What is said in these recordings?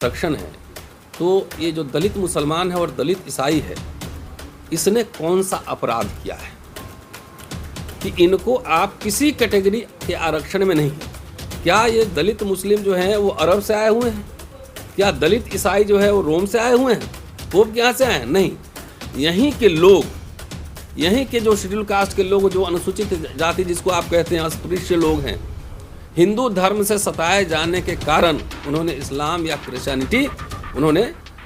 आरक्षण है, तो ये जो दलित मुसलमान है और दलित ईसाई है, इसने कौन सा अपराध किया है कि इनको आप किसी कैटेगरी के आरक्षण में नहीं? क्या ये दलित मुस्लिम जो हैं वो अरब से आए हुए हैं? क्या दलित ईसाई जो है वो रोम से आए हुए हैं? पोप यहाँ से आए हैं? नहीं, यहीं के लोग, यहीं के जो शेड्यूल कास्ट के लोग, जो अनुसूचित जाति जिसको आप कहते हैं, अस्पृश्य लोग हैं, हिंदू धर्म से सताए जाने के कारण उन्होंने इस्लाम या क्रिश्चियनिटी उन्होंने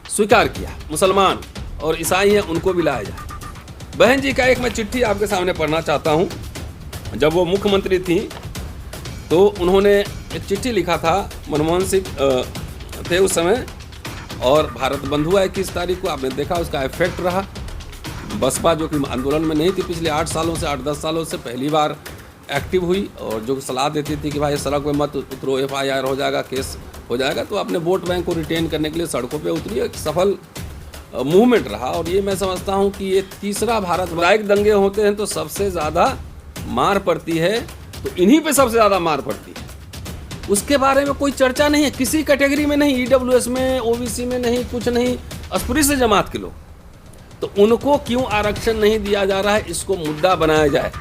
स्वीकार किया। मुसलमान और ईसाई हैं, उनको भी लाया जाए। बहन जी का एक मैं चिट्ठी आपके सामने पढ़ना चाहता हूँ। जब वो मुख्यमंत्री थी तो उन्होंने एक चिट्ठी लिखा था, मनमोहन सिंह थे उस समय, और भारत बंद हुआ 21 तारीख को। आपने देखा उसका इफेक्ट रहा। बसपा जो कि आंदोलन में नहीं थी पिछले 8 सालों से, 8-10 सालों से, पहली बार एक्टिव हुई और जो सलाह देती थी कि भाई सड़क पे मत उतरो, FIR हो जाएगा, केस हो जाएगा, तो अपने वोट बैंक को रिटेन करने के लिए सड़कों पे उतरी। एक सफल मूवमेंट रहा। और ये मैं समझता हूँ कि ये तीसरा भारत सामुदायिक दंगे होते हैं तो सबसे ज़्यादा मार पड़ती है, तो इन्हीं पे सबसे ज़्यादा मार पड़ती है। उसके बारे में कोई चर्चा नहीं है, किसी कैटेगरी में नहीं, EWS में, OBC में नहीं, कुछ नहीं, अस्पृश्य जमात के लोग, तो उनको क्यों आरक्षण नहीं दिया जा रहा है, इसको मुद्दा बनाया जाए।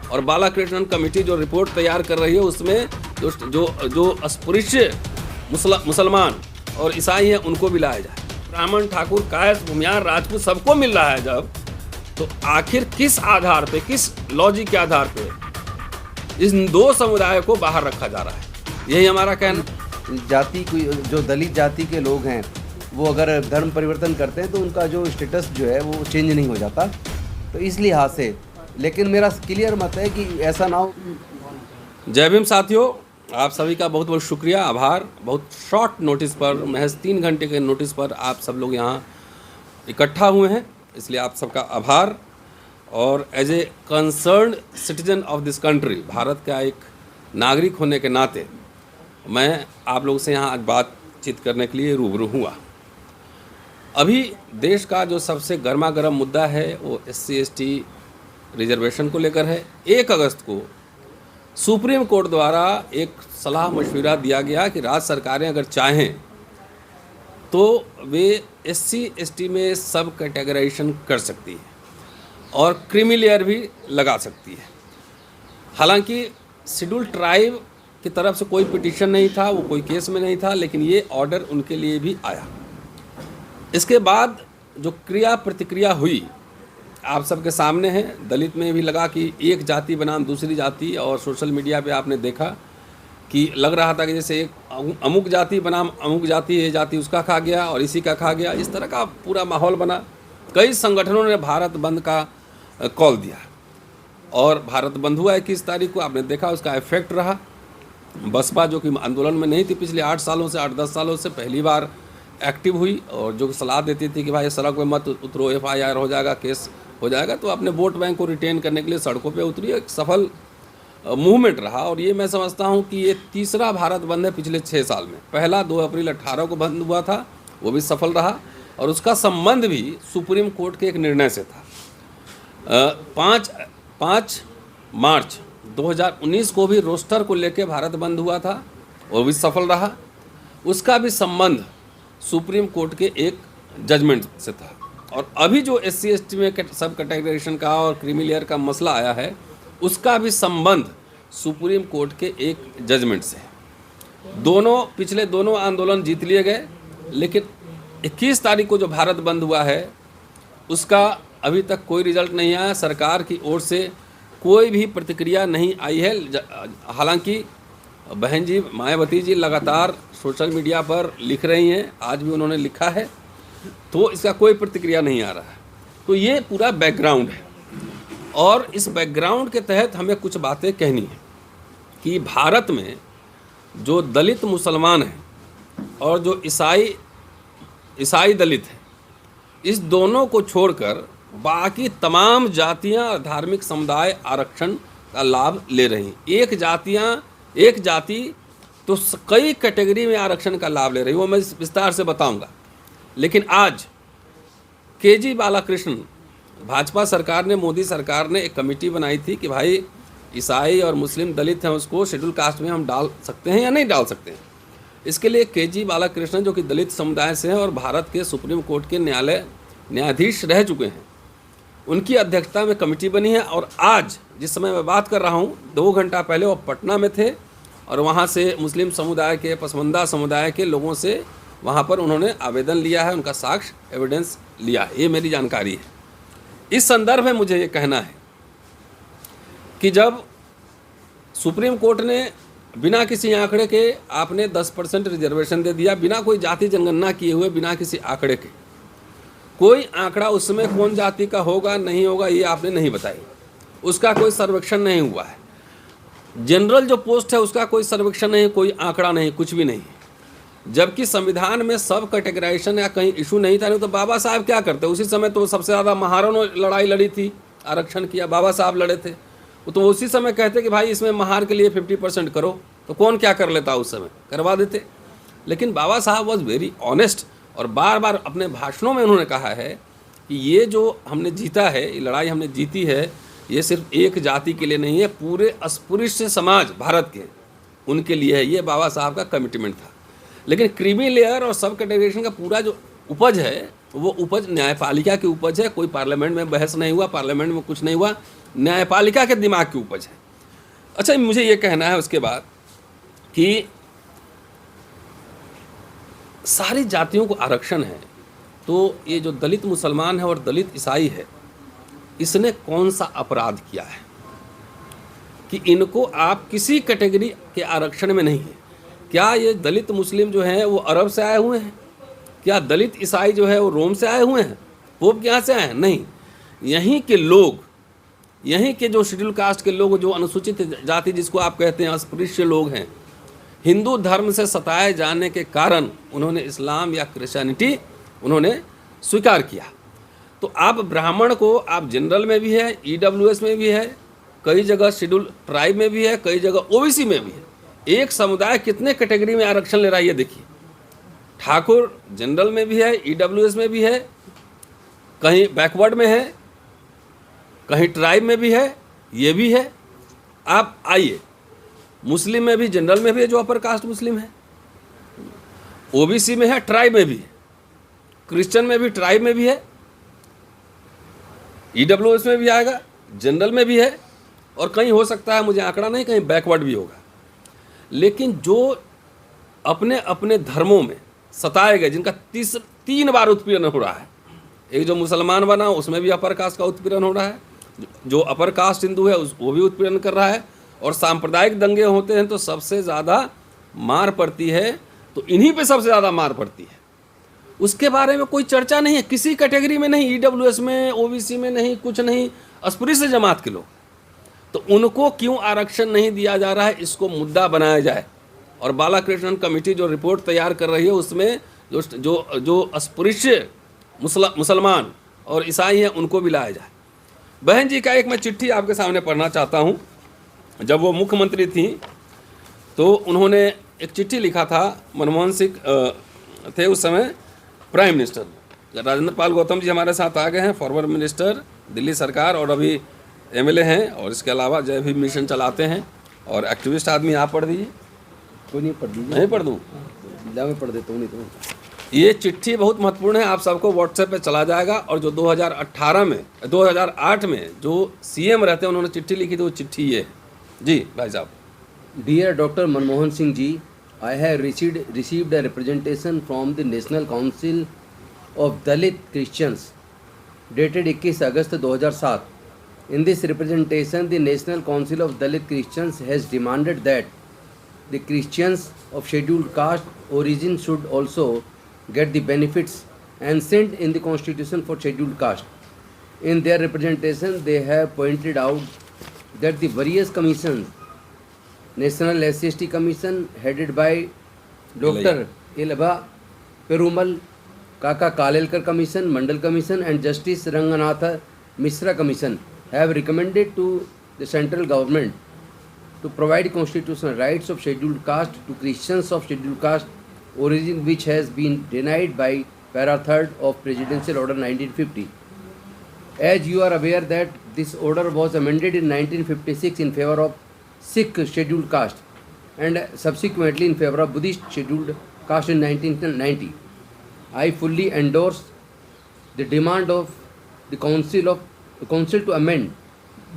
और बालाकृष्णन कमेटी जो रिपोर्ट तैयार कर रही है उसमें जो अस्पृश्य मुसलमान और ईसाई हैं उनको भी लाया जाए। ब्राह्मण, ठाकुर, कायस्थ, भूमियार, राजपूत सबको मिल रहा है जब, तो आखिर किस आधार पे, किस लॉजिक के आधार पे इन दो समुदायों को बाहर रखा जा रहा है? यही हमारा कहना। जाति जो दलित जाति के लोग हैं वो अगर धर्म परिवर्तन करते हैं तो उनका जो स्टेटस जो है वो चेंज नहीं हो जाता, तो इस लिहाज से। लेकिन मेरा क्लियर मत है कि ऐसा ना हो। जय भीम साथियों, आप सभी का बहुत बहुत शुक्रिया, आभार। बहुत शॉर्ट नोटिस पर, महज 3 घंटे के नोटिस पर आप सब लोग यहाँ इकट्ठा हुए हैं, इसलिए आप सबका आभार। और as a concerned citizen of this country, Bharat का एक नागरिक होने के नाते मैं आप लोगों से यहाँ आज बातचीत करने के लिए रूबरू हुआ। अभी देश का जो सबसे गर्मा गर्म मुद्दा है वो SC/ST रिजर्वेशन को लेकर है। 1 अगस्त को सुप्रीम कोर्ट द्वारा एक सलाह मशविरा दिया गया कि राज्य सरकारें अगर चाहें तो वे SC/ST में सब कैटेगराइजेशन कर सकती है और क्रीमी लेयर भी लगा सकती है। हालांकि शेड्यूल ट्राइब की तरफ से कोई पिटीशन नहीं था, वो कोई केस में नहीं था, लेकिन ये ऑर्डर उनके लिए भी आया। इसके बाद जो क्रिया प्रतिक्रिया हुई आप सबके सामने है। दलित में भी लगा कि एक जाति बनाम दूसरी जाति, और सोशल मीडिया पे आपने देखा कि लग रहा था कि जैसे एक अमुक जाति बनाम अमुक जाति, ये जाति उसका खा गया और इसी का खा गया, इस तरह का पूरा माहौल बना। कई संगठनों ने भारत बंद का कॉल दिया और भारत बंद हुआ 21 तारीख को। आपने देखा उसका इफेक्ट रहा। बसपा जो कि आंदोलन में नहीं थी पिछले 8 सालों से, 8-10 सालों से, पहली बार एक्टिव हुई और जो सलाह देती थी कि भाई सड़क पे मत उतरो, FIR हो जाएगा, केस हो जाएगा, तो अपने वोट बैंक को रिटेन करने के लिए सड़कों पे उतरी। एक सफल मूवमेंट रहा। और ये मैं समझता हूँ कि ये तीसरा भारत बंद है पिछले 6 साल में। पहला 2 अप्रैल 18 को बंद हुआ था, वो भी सफल रहा और उसका संबंध भी सुप्रीम कोर्ट के एक निर्णय से था। 5 मार्च 2019 को भी रोस्टर को लेकर भारत बंद हुआ था, वो भी सफल रहा। उसका भी संबंध सुप्रीम कोर्ट के एक जजमेंट से था। और अभी जो SC/ST में सब कैटेगराइजेशन का और क्रीमी लेयर का मसला आया है, उसका भी संबंध सुप्रीम कोर्ट के एक जजमेंट से है। पिछले दोनों आंदोलन जीत लिए गए, लेकिन 21 तारीख को जो भारत बंद हुआ है उसका अभी तक कोई रिजल्ट नहीं आया। सरकार की ओर से कोई भी प्रतिक्रिया नहीं आई है। हालांकि बहन जी मायावती जी लगातार सोशल मीडिया पर लिख रही हैं, आज भी उन्होंने लिखा है, तो इसका कोई प्रतिक्रिया नहीं आ रहा है। तो ये पूरा बैकग्राउंड है और इस बैकग्राउंड के तहत हमें कुछ बातें कहनी है कि भारत में जो दलित मुसलमान हैं और जो ईसाई दलित हैं, इस दोनों को छोड़कर बाकी तमाम जातियां और धार्मिक समुदाय आरक्षण का लाभ ले रही हैं। एक जाति तो कई कैटेगरी में आरक्षण का लाभ ले रही है, वो मैं विस्तार से बताऊंगा। लेकिन आज KG बालाकृष्णन, भाजपा सरकार ने, मोदी सरकार ने एक कमेटी बनाई थी कि भाई ईसाई और मुस्लिम दलित हैं उसको शेड्यूल कास्ट में हम डाल सकते हैं या नहीं डाल सकते हैं। इसके लिए KG बालाकृष्णन जो कि दलित समुदाय से हैं और भारत के सुप्रीम कोर्ट के न्यायाधीश रह चुके हैं, उनकी अध्यक्षता में कमेटी बनी है। और आज जिस समय मैं बात कर रहा हूँ 2 घंटा पहले वो पटना में थे और वहाँ से मुस्लिम समुदाय के, पसमानदा समुदाय के लोगों से वहाँ पर उन्होंने आवेदन लिया है, उनका साक्ष्य एविडेंस लिया है, ये मेरी जानकारी है। इस संदर्भ में मुझे ये कहना है कि जब सुप्रीम कोर्ट ने बिना किसी आंकड़े के आपने 10% रिजर्वेशन दे दिया, बिना कोई जाति जनगणना किए हुए, बिना किसी आंकड़े के, कोई आंकड़ा उसमें कौन जाति का होगा नहीं होगा ये आपने नहीं बताई, उसका कोई सर्वेक्षण नहीं हुआ है। जनरल जो पोस्ट है उसका कोई सर्वेक्षण नहीं, कोई आंकड़ा नहीं, कुछ भी नहीं। जबकि संविधान में सब कैटेगराइजेशन या कहीं इशू नहीं था। नहीं तो बाबा साहब क्या करते, उसी समय तो सबसे ज़्यादा महारों ने लड़ाई लड़ी थी, आरक्षण किया, बाबा साहब लड़े थे। तो उसी समय कहते कि भाई इसमें महार के लिए 50% करो, तो कौन क्या कर लेता, उस समय करवा देते। लेकिन बाबा साहब वॉज वेरी ऑनेस्ट और बार बार अपने भाषणों में उन्होंने कहा है कि ये जो हमने जीता है, ये लड़ाई हमने जीती है, ये सिर्फ एक जाति के लिए नहीं है, पूरे अस्पृश्य समाज भारत के उनके लिए है। ये बाबा साहब का कमिटमेंट था। लेकिन क्रीमी लेयर और सब कैटेगराइजेशन का पूरा जो उपज है वो उपज न्यायपालिका की उपज है। कोई पार्लियामेंट में बहस नहीं हुआ, पार्लियामेंट में कुछ नहीं हुआ, न्यायपालिका के दिमाग की उपज है। अच्छा, मुझे ये कहना है उसके बाद कि सारी जातियों को आरक्षण है, तो ये जो दलित मुसलमान है और दलित ईसाई है, इसने कौन सा अपराध किया है कि इनको आप किसी कैटेगरी के आरक्षण में नहीं है? क्या ये दलित मुस्लिम जो हैं वो अरब से आए हुए हैं? क्या दलित ईसाई जो है वो रोम से आए हुए हैं? पोप के यहाँ से आए हैं? नहीं, यहीं के लोग, यहीं के जो शेड्यूल कास्ट के लोग, जो अनुसूचित जाति जिसको आप कहते हैं अस्पृश्य लोग हैं, हिंदू धर्म से सताए जाने के कारण उन्होंने इस्लाम या क्रिश्चियनिटी उन्होंने स्वीकार किया। तो आप ब्राह्मण को आप जनरल में भी है, EWS में भी है, कई जगह शेड्यूल ट्राइब में भी है, कई जगह OBC में भी है। एक समुदाय कितने कैटेगरी में आरक्षण ले रहा है ये देखिए। ठाकुर जनरल में भी है, EWS में भी है, कहीं बैकवर्ड में है, कहीं ट्राइब में भी है, ये भी है। आप आइए, मुस्लिम में भी जनरल में भी है जो अपर कास्ट मुस्लिम है, OBC में है, ट्राइब में भी है, क्रिश्चियन में भी, ट्राइब में भी है, EWS में भी आएगा, जनरल में भी है, और कहीं हो सकता है, मुझे आंकड़ा नहीं, कहीं बैकवर्ड भी होगा। लेकिन जो अपने अपने धर्मों में सताए गए, जिनका 3 बार उत्पीड़न हो रहा है, एक जो मुसलमान बना उसमें भी अपर कास्ट का उत्पीड़न हो रहा है, जो अपर कास्ट हिंदू है वो भी उत्पीड़न कर रहा है, और सांप्रदायिक दंगे होते हैं तो सबसे ज़्यादा मार पड़ती है, तो इन्हीं पे सबसे ज़्यादा मार पड़ती है। उसके बारे में कोई चर्चा नहीं है, किसी कैटेगरी में नहीं, EWS में, OBC में नहीं, कुछ नहीं, अस्पृश्य जमात के लोग। तो उनको क्यों आरक्षण नहीं दिया जा रहा है, इसको मुद्दा बनाया जाए। और बालाकृष्णन कमेटी जो रिपोर्ट तैयार कर रही है उसमें जो अस्पृश्य मुसलमान और ईसाई हैं उनको भी लाया जाए। बहन जी का एक मैं चिट्ठी आपके सामने पढ़ना चाहता हूँ। जब वो मुख्यमंत्री थी तो उन्होंने एक चिट्ठी लिखा था, मनमोहन सिंह थे उस समय प्राइम मिनिस्टर। राजेंद्र पाल गौतम जी हमारे साथ आ गए हैं, फॉरवर्ड मिनिस्टर दिल्ली सरकार, और अभी MLA हैं, और इसके अलावा जय भीम मिशन चलाते हैं और एक्टिविस्ट आदमी। आप पढ़ दीजिए। कोई नहीं, पढ़ दीजिए। नहीं पढ़ दूँ? मैं पढ़ देता हूँ। नहीं तो ये चिट्ठी बहुत महत्वपूर्ण है, आप सबको व्हाट्सएप पे चला जाएगा। और जो 2008 में जो CM रहते हैं उन्होंने चिट्ठी लिखी थी, वो चिट्ठी ये है जी भाई साहब। Dear doctor Manmohan Singh ji, I have received a representation from the national council of Dalit Christians dated 21 August 2007। In this representation, the National Council of Dalit Christians has demanded that the Christians of scheduled caste origin should also get the benefits ancient in the Constitution for scheduled caste. In their representation, they have pointed out that the various commissions, National SC/ST Commission headed by Dr. Ilaba Perumal, Kaka Kalelkar Commission, Mandal Commission and Justice Ranganatha Mishra Commission have recommended to the central government to provide constitutional rights of scheduled caste to Christians of scheduled caste origin, which has been denied by para 3rd of Presidential Order 1950. As you are aware that this order was amended in 1956 in favor of Sikh scheduled caste, and subsequently in favor of Buddhist scheduled caste in 1990. I fully endorse the demand of the council to amend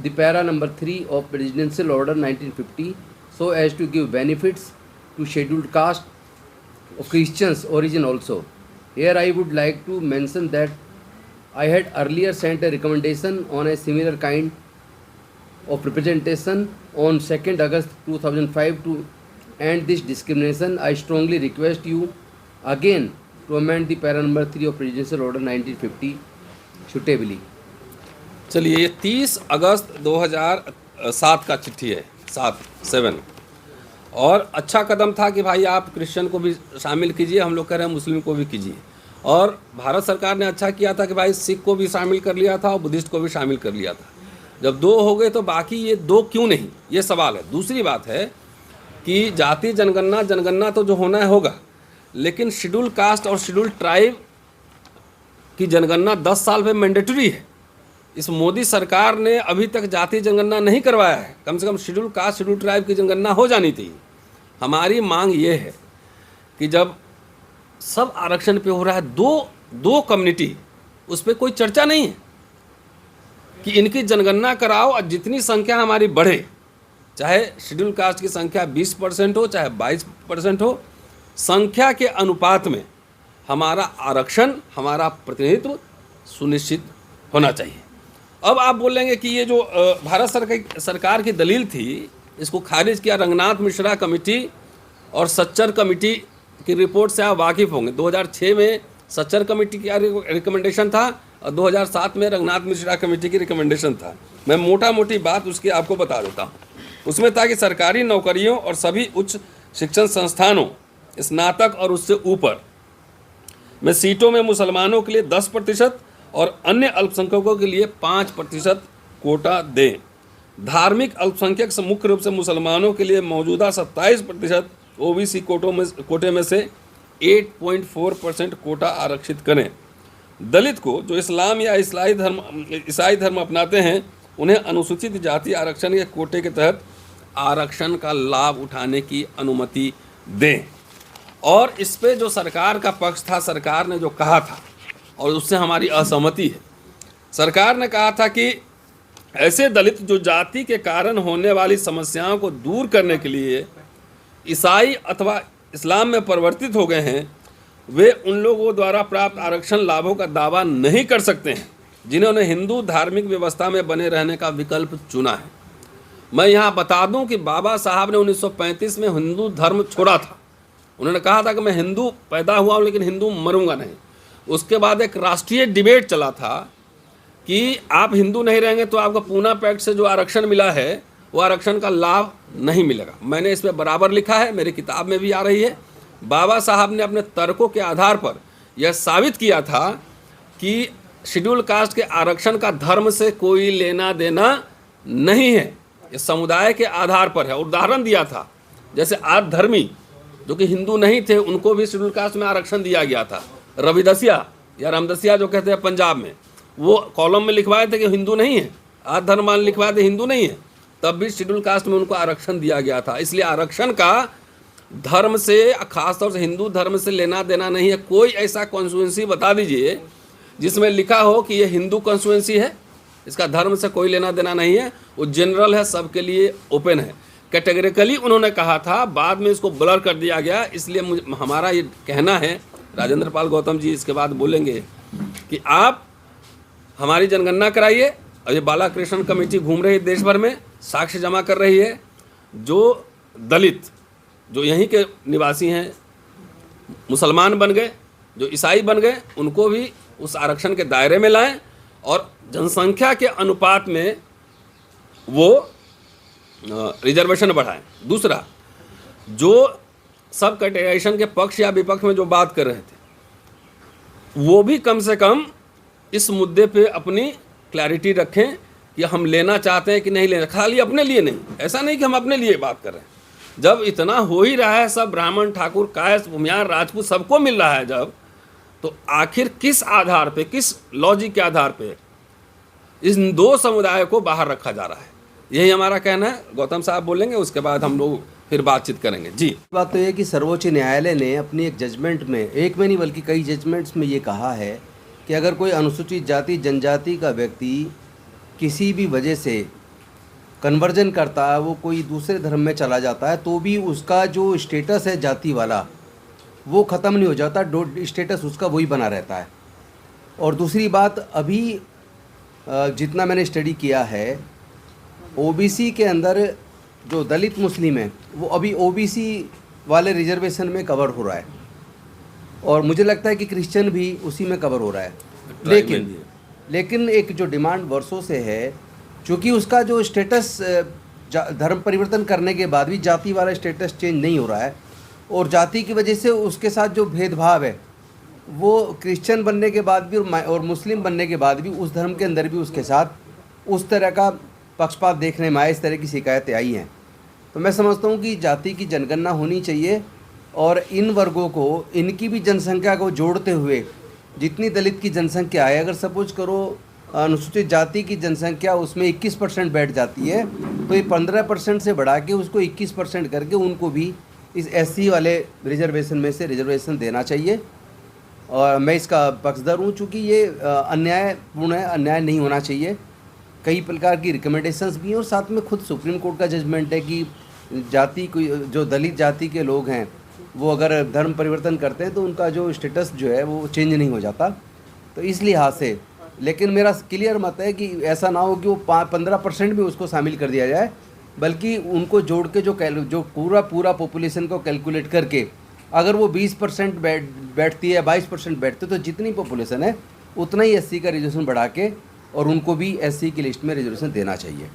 the para number 3 of Presidential Order 1950 so as to give benefits to scheduled caste of Christians origin also. Here I would like to mention that I had earlier sent a recommendation on a similar kind of representation on 2nd August 2005 to end this discrimination. I strongly request you again to amend the para number 3 of Presidential Order 1950 suitably. चलिए, ये 30 अगस्त 2007 का चिट्ठी है, 7 और अच्छा कदम था कि भाई आप क्रिश्चियन को भी शामिल कीजिए, हम लोग कह रहे हैं मुस्लिम को भी कीजिए। और भारत सरकार ने अच्छा किया था कि भाई सिख को भी शामिल कर लिया था और बुद्धिस्ट को भी शामिल कर लिया था। जब 2 हो गए तो बाकी ये 2 क्यों नहीं, ये सवाल है। दूसरी बात है कि जाति जनगणना तो जो होना है होगा, लेकिन शेड्यूल कास्ट और शेड्यूल ट्राइब की जनगणना 10 साल में मैंडेटरी है। इस मोदी सरकार ने अभी तक जाति जनगणना नहीं करवाया है। कम से कम शेड्यूल कास्ट शेड्यूल ट्राइब की जनगणना हो जानी थी। हमारी मांग ये है कि जब सब आरक्षण पे हो रहा है, दो कम्युनिटी, उस पर कोई चर्चा नहीं है कि इनकी जनगणना कराओ और जितनी संख्या हमारी बढ़े, चाहे शेड्यूल कास्ट की संख्या 20% हो चाहे 22% हो, संख्या के अनुपात में हमारा आरक्षण, हमारा प्रतिनिधित्व सुनिश्चित होना चाहिए। अब आप बोलेंगे कि ये जो भारत सरकार की दलील थी, इसको खारिज किया रंगनाथ मिश्रा कमेटी और सच्चर कमेटी की रिपोर्ट से आप वाकिफ़ होंगे। 2006 में सच्चर कमेटी का रिकमेंडेशन था और 2007 में रंगनाथ मिश्रा कमेटी की रिकमेंडेशन था। मैं मोटा मोटी बात उसकी आपको बता देता हूँ। उसमें था कि सरकारी नौकरियों और सभी उच्च शिक्षण संस्थानों, स्नातक और उससे ऊपर में सीटों में मुसलमानों के लिए 10% और अन्य अल्पसंख्यकों के लिए 5% कोटा दें। धार्मिक अल्पसंख्यक से मुख्य रूप से मुसलमानों के लिए मौजूदा 27% ओबीसी कोटे में से 8.4% कोटा आरक्षित करें। दलित को जो इस्लाम या ईसाई धर्म अपनाते हैं, उन्हें अनुसूचित जाति आरक्षण के कोटे के तहत आरक्षण का लाभ उठाने की अनुमति दें। और इस पे जो सरकार का पक्ष था, सरकार ने जो कहा था और उससे हमारी असहमति है। सरकार ने कहा था कि ऐसे दलित जो जाति के कारण होने वाली समस्याओं को दूर करने के लिए ईसाई अथवा इस्लाम में परिवर्तित हो गए हैं, वे उन लोगों द्वारा प्राप्त आरक्षण लाभों का दावा नहीं कर सकते हैं जिन्होंने हिंदू धार्मिक व्यवस्था में बने रहने का विकल्प चुना है। मैं यहाँ बता दूं कि बाबा साहब ने 1935 में हिंदू धर्म छोड़ा था। उन्होंने कहा था कि मैं हिंदू पैदा हुआ हूँ लेकिन हिंदू मरूंगा नहीं। उसके बाद एक राष्ट्रीय डिबेट चला था कि आप हिंदू नहीं रहेंगे तो आपको पूना पैक्ट से जो आरक्षण मिला है वो आरक्षण का लाभ नहीं मिलेगा। मैंने इस पर बराबर लिखा है, मेरी किताब में भी आ रही है। बाबा साहब ने अपने तर्कों के आधार पर यह साबित किया था कि शेड्यूल कास्ट के आरक्षण का धर्म से कोई लेना देना नहीं है, ये समुदाय के आधार पर है। उदाहरण दिया था, जैसे आद धर्मी जो कि हिंदू नहीं थे, उनको भी शेड्यूल कास्ट में आरक्षण दिया गया था। रविदसिया या रामदसिया जो कहते हैं पंजाब में, वो कॉलम में लिखवाए थे कि हिंदू नहीं है, आद धर्मान लिखवाए थे हिंदू नहीं है, तब भी शेड्यूल कास्ट में उनको आरक्षण दिया गया था। इसलिए आरक्षण का धर्म से, खासतौर से हिंदू धर्म से लेना देना नहीं है। कोई ऐसा कॉन्स्टिट्यूएंसी बता दीजिए जिसमें लिखा हो कि ये हिंदू कॉन्स्टिट्यूएंसी है, इसका धर्म से कोई लेना देना नहीं है, वो जनरल है, सबके लिए ओपन है। कैटेगरिकली उन्होंने कहा था, बाद में इसको ब्लर कर दिया गया। इसलिए हमारा ये कहना है, राजेंद्र पाल गौतम जी इसके बाद बोलेंगे कि आप हमारी जनगणना कराइए। और ये बालाकृष्ण कमेटी घूम रही है देश भर में, साक्ष्य जमा कर रही है। जो दलित जो यहीं के निवासी हैं, मुसलमान बन गए, जो ईसाई बन गए, उनको भी उस आरक्षण के दायरे में लाएं और जनसंख्या के अनुपात में वो रिजर्वेशन बढ़ाएं। दूसरा, जो सब कैटेगराइजेशन के पक्ष या विपक्ष में जो बात कर रहे थे, वो भी कम से कम इस मुद्दे पे अपनी क्लैरिटी रखें कि हम लेना चाहते हैं कि नहीं लेना। खाली अपने लिए नहीं, ऐसा नहीं कि हम अपने लिए बात कर रहे हैं। जब इतना हो ही रहा है, सब ब्राह्मण ठाकुर कायस्थ भूमियार राजपूत सबको मिल रहा है जब, तो आखिर किस आधार पे, किस लॉजिक के आधार पे इन 2 समुदायों को बाहर रखा जा रहा है? यही हमारा कहना है। गौतम साहब बोलेंगे, उसके बाद हम लोग फिर बातचीत करेंगे। जी बात तो ये कि सर्वोच्च न्यायालय ने अपनी एक जजमेंट में, एक में नहीं बल्कि कई जजमेंट्स में ये कहा है कि अगर कोई अनुसूचित जाति जनजाति का व्यक्ति किसी भी वजह से कन्वर्जन करता है, वो कोई दूसरे धर्म में चला जाता है, तो भी उसका जो स्टेटस है जाति वाला वो ख़त्म नहीं हो जाता, स्टेटस उसका वही बना रहता है। और दूसरी बात, अभी जितना मैंने स्टडी किया है, ओबीसी के अंदर जो दलित मुस्लिम है वो अभी ओबीसी वाले रिजर्वेशन में कवर हो रहा है, और मुझे लगता है कि क्रिश्चियन भी उसी में कवर हो रहा है। लेकिन एक जो डिमांड वर्षों से है, चूँकि उसका जो स्टेटस धर्म परिवर्तन करने के बाद भी जाति वाला स्टेटस चेंज नहीं हो रहा है, और जाति की वजह से उसके साथ जो भेदभाव है वो क्रिश्चियन बनने के बाद भी और मुस्लिम बनने के बाद भी उस धर्म के अंदर भी उसके साथ उस तरह का पक्षपात देखने में आए, इस तरह की शिकायतें आई हैं। तो मैं समझता हूँ कि जाति की जनगणना होनी चाहिए, और इन वर्गों को, इनकी भी जनसंख्या को जोड़ते हुए जितनी दलित की जनसंख्या है, अगर सपोज करो अनुसूचित जाति की जनसंख्या उसमें 21% बैठ जाती है, तो ये 15% से बढ़ा के उसको 21% करके उनको भी इस एससी वाले रिजर्वेशन में से रिजर्वेशन देना चाहिए। और मैं इसका पक्षधर हूँ, चूँकि ये अन्यायपूर्ण है, अन्याय नहीं होना चाहिए। कई प्रकार की रिकमेंडेशंस भी हैं, और साथ में खुद सुप्रीम कोर्ट का जजमेंट है कि जाति को, जो दलित जाति के लोग हैं वो अगर धर्म परिवर्तन करते हैं तो उनका जो स्टेटस जो है वो चेंज नहीं हो जाता। तो इस लिहाज से, लेकिन मेरा क्लियर मत है कि ऐसा ना हो कि वो 15% भी उसको शामिल कर दिया जाए, बल्कि उनको जोड़ के जो पूरा पॉपुलेशन को कैलकुलेट करके अगर वो 20% बैठती है, 22% बैठती है, तो जितनी पॉपुलेशन है उतना ही एससी का रिजर्वेशन बढ़ा के और उनको भी एससी की लिस्ट में रिजर्वेशन देना चाहिए।